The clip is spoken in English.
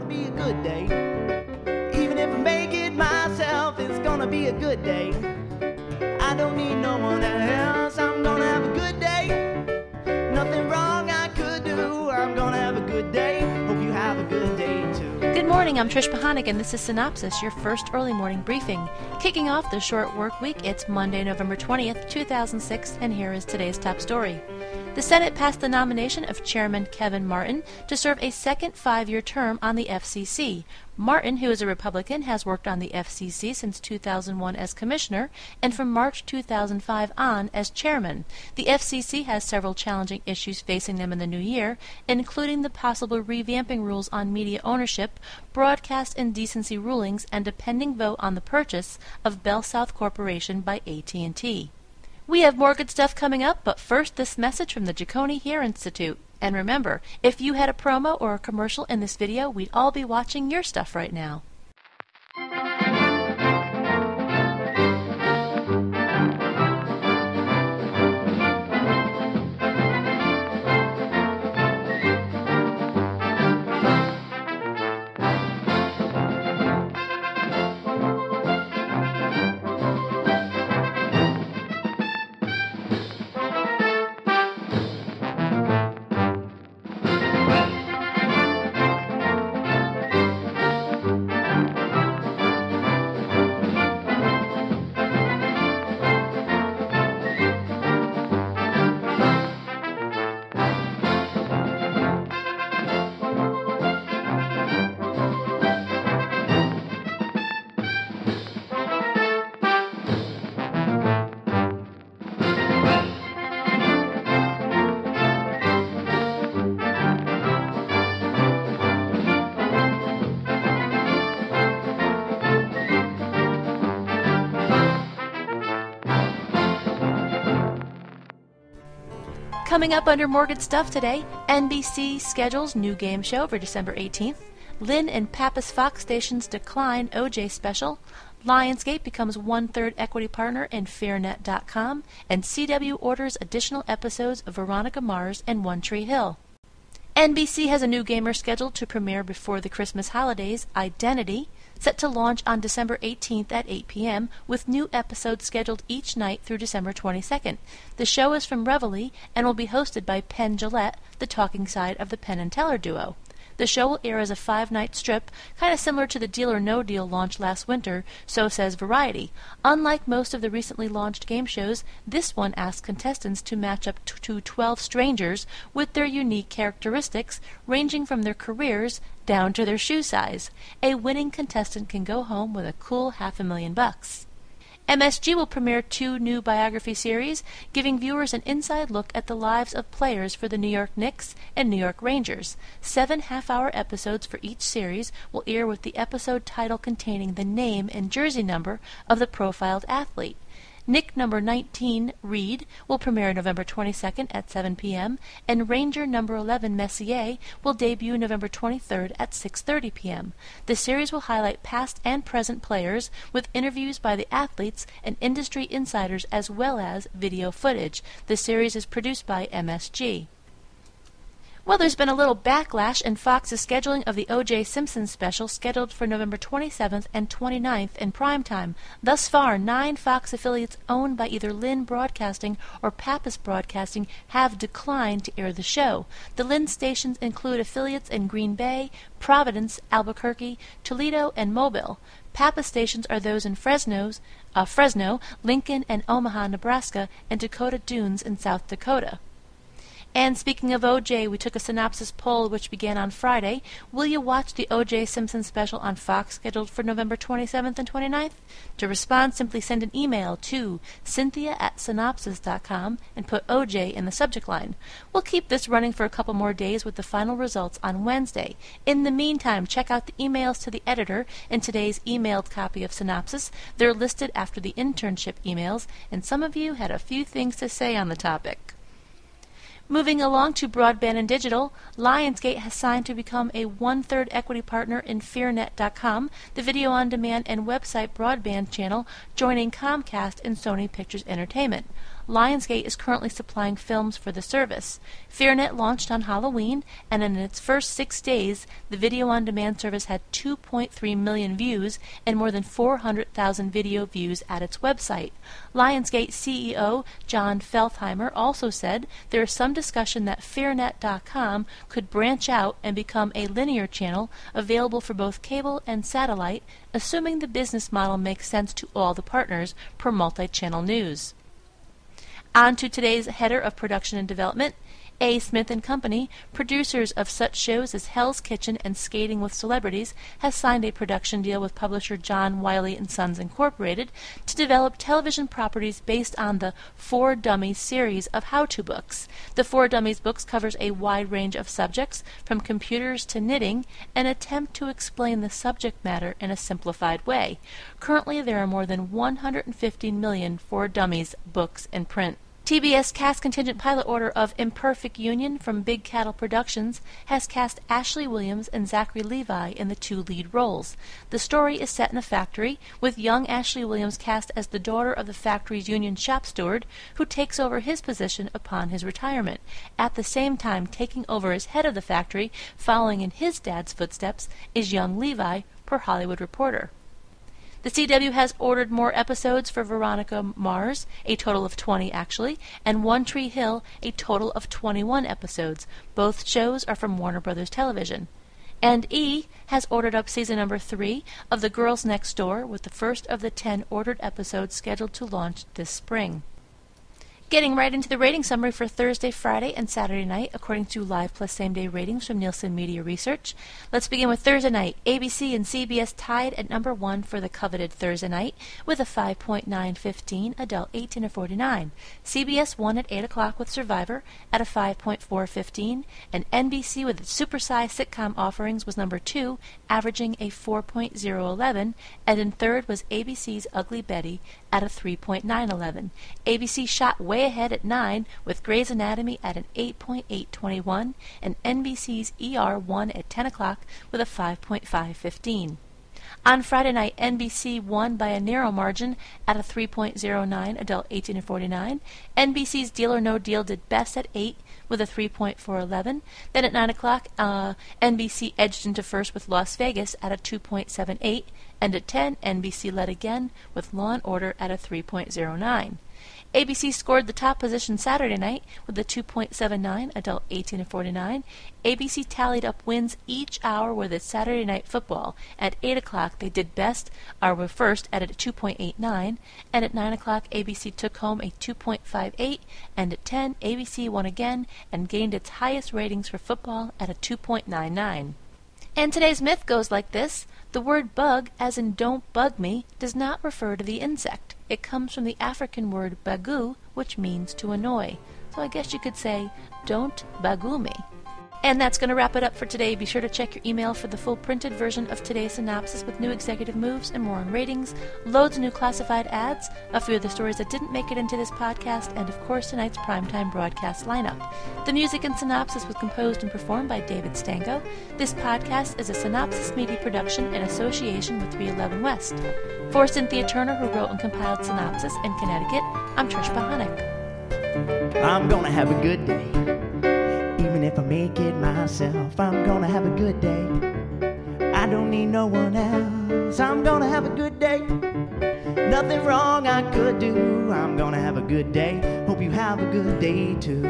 be a good day. Even if I make it myself, it's gonna be a good day. I don't need no one else, I'm gonna have a good day. Nothing wrong I could do, I'm gonna have a good day. Hope you have a good day too. Good morning, I'm Trish Pahanik, and this is Cynopsis, your first early morning briefing. Kicking off the short work week, it's Monday, November 20th, 2006, and here is today's top story. The Senate passed the nomination of Chairman Kevin Martin to serve a second 5-year term on the FCC. Martin, who is a Republican, has worked on the FCC since 2001 as commissioner and from March 2005 on as chairman. The FCC has several challenging issues facing them in the new year, including the possible revamping rules on media ownership, broadcast indecency rulings, and a pending vote on the purchase of Bell South Corporation by AT&T. We have more good stuff coming up, but first this message from the Jaconi Hair Institute. And remember, if you had a promo or a commercial in this video, we'd all be watching your stuff right now. Coming up under More Good Stuff today, NBC schedules new game show for December 18th, Lynn and Pappas Fox stations decline OJ special, Lionsgate becomes 1/3 equity partner in FairNet.com, and CW orders additional episodes of Veronica Mars and One Tree Hill. NBC has a new gamer scheduled to premiere before the Christmas holidays, Identity, set to launch on December 18th at 8 p.m., with new episodes scheduled each night through December 22nd. The show is from Reveille and will be hosted by Penn Jillette, the talking side of the Penn and Teller duo. The show will air as a 5-night strip, kind of similar to the Deal or No Deal launch last winter, so says Variety. Unlike most of the recently launched game shows, this one asks contestants to match up to 12 strangers with their unique characteristics, ranging from their careers down to their shoe size. A winning contestant can go home with a cool $500,000. MSG will premiere 2 new biography series, giving viewers an inside look at the lives of players for the New York Knicks and New York Rangers. 7 half-hour episodes for each series will air with the episode title containing the name and jersey number of the profiled athlete. Nick number 19, Reed, will premiere November 22nd at 7 p.m., and Ranger number 11, Messier, will debut November 23rd at 6:30 p.m. The series will highlight past and present players with interviews by the athletes and industry insiders as well as video footage. The series is produced by MSG. Well, there's been a little backlash in Fox's scheduling of the O.J. Simpson special scheduled for November 27th and 29th in primetime. Thus far, 9 Fox affiliates owned by either Lynn Broadcasting or Pappas Broadcasting have declined to air the show. The Lynn stations include affiliates in Green Bay, Providence, Albuquerque, Toledo, and Mobile. Pappas stations are those in Fresno, Lincoln, and Omaha, Nebraska, and Dakota Dunes in South Dakota. And speaking of OJ, we took a Cynopsis poll which began on Friday. Will you watch the O.J. Simpson special on Fox scheduled for November 27th and 29th? To respond, simply send an email to cynthia@cynopsis.com and put OJ in the subject line. We'll keep this running for a couple more days with the final results on Wednesday. In the meantime, check out the emails to the editor in today's emailed copy of Cynopsis. They're listed after the internship emails, and some of you had a few things to say on the topic. Moving along to broadband and digital, Lionsgate has signed to become a 1/3 equity partner in FairNet.com, the video-on-demand and website broadband channel, joining Comcast and Sony Pictures Entertainment. Lionsgate is currently supplying films for the service. FearNet launched on Halloween, and in its first 6 days, the video-on-demand service had 2.3 million views and more than 400,000 video views at its website. Lionsgate CEO John Feltheimer also said there is some discussion that FearNet.com could branch out and become a linear channel available for both cable and satellite, assuming the business model makes sense to all the partners per multi-channel news. On to today's header of production and development. A. Smith & Company, producers of such shows as Hell's Kitchen and Skating with Celebrities, has signed a production deal with publisher John Wiley & Sons Incorporated to develop television properties based on the For Dummies series of how-to books. The For Dummies books covers a wide range of subjects, from computers to knitting, and attempt to explain the subject matter in a simplified way. Currently, there are more than 150 million For Dummies books in print. TBS cast contingent pilot order of Imperfect Union from Big Cattle Productions has cast Ashley Williams and Zachary Levi in the 2 lead roles. The story is set in a factory, with young Ashley Williams cast as the daughter of the factory's union shop steward, who takes over his position upon his retirement. At the same time, taking over as head of the factory, following in his dad's footsteps, is young Levi, per Hollywood Reporter. The CW has ordered more episodes for Veronica Mars, a total of 20 actually, and One Tree Hill, a total of 21 episodes. Both shows are from Warner Brothers Television. And E! Has ordered up season number 3 of The Girls Next Door, with the first of the 10 ordered episodes scheduled to launch this spring. Getting right into the rating summary for Thursday, Friday, and Saturday night, according to Live Plus Same Day ratings from Nielsen Media Research. Let's begin with Thursday night. ABC and CBS tied at number 1 for the coveted Thursday night with a 5.915, adult 18 to 49. CBS won at 8 o'clock with Survivor at a 5.415, and NBC with its supersized sitcom offerings was number 2, averaging a 4.011, and in third was ABC's Ugly Betty at a 3.911. ABC shot way ahead at 9, with Grey's Anatomy at an 8.821, and NBC's ER won at 10 o'clock with a 5.515. On Friday night, NBC won by a narrow margin at a 3.09, adult 18 to 49. NBC's Deal or No Deal did best at 8 with a 3.411. Then at 9 o'clock, NBC edged into first with Las Vegas at a 2.78. And at 10, NBC led again with Law & Order at a 3.09. ABC scored the top position Saturday night with a 2.79, adult 18 to 49. ABC tallied up wins each hour with its Saturday Night Football. At 8 o'clock, they did best, or were first at a 2.89, and at 9 o'clock, ABC took home a 2.58, and at 10, ABC won again and gained its highest ratings for football at a 2.99. And today's myth goes like this. The word bug, as in don't bug me, does not refer to the insect. It comes from the African word bagu, which means to annoy. So I guess you could say, don't bagu me. And that's going to wrap it up for today. Be sure to check your email for the full printed version of today's synopsis with new executive moves and more on ratings, loads of new classified ads, a few of the stories that didn't make it into this podcast, and of course tonight's primetime broadcast lineup. The music in Synopsis was composed and performed by David Stango. This podcast is a Synopsis Media production in association with 311 West. For Cynthia Turner, who wrote and compiled Synopsis in Connecticut, I'm Trish Bohanek. I'm gonna have a good day. Even if I make it myself, I'm gonna have a good day. I don't need no one else. I'm gonna have a good day. Nothing wrong I could do. I'm gonna have a good day. Hope you have a good day too.